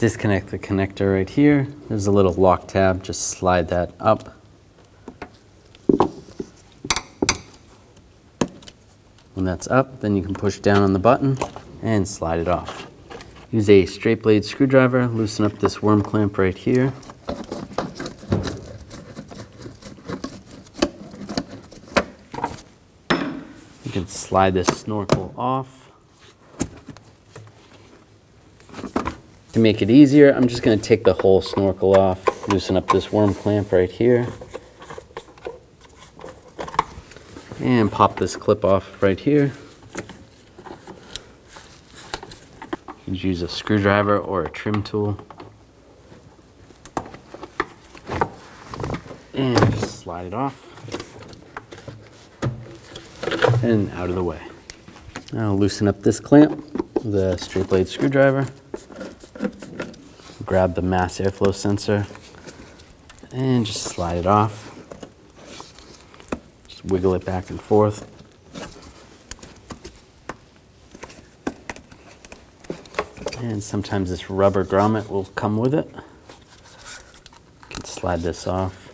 disconnect the connector right here. There's a little lock tab, just slide that up. When that's up, then you can push down on the button and slide it off. Use a straight blade screwdriver, loosen up this worm clamp right here. You can slide this snorkel off. To make it easier, I'm just going to take the whole snorkel off, loosen up this worm clamp right here, and pop this clip off right here. You can use a screwdriver or a trim tool. And just slide it off. And out of the way. Now loosen up this clamp with a straight blade screwdriver. Grab the mass airflow sensor and just slide it off. Just wiggle it back and forth. And sometimes this rubber grommet will come with it. You can slide this off.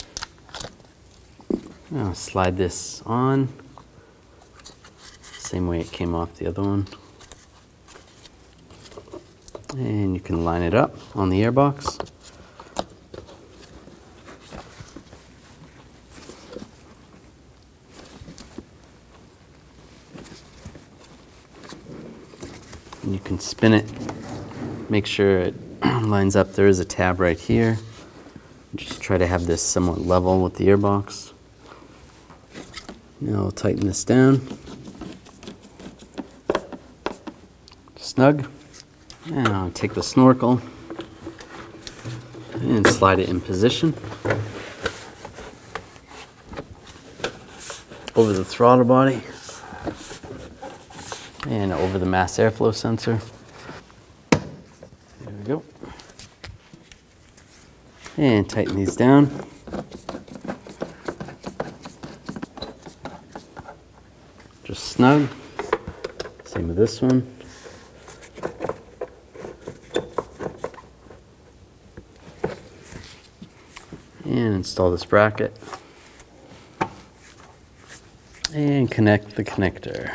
Now slide this on. Same way it came off the other one. And you can line it up on the airbox. And you can spin it, make sure it lines up. There is a tab right here. Just try to have this somewhat level with the airbox. Now I'll tighten this down. Snug. And I'll take the snorkel and slide it in position over the throttle body and over the mass airflow sensor. There we go. And tighten these down. Just snug. Same with this one. And install this bracket and connect the connector.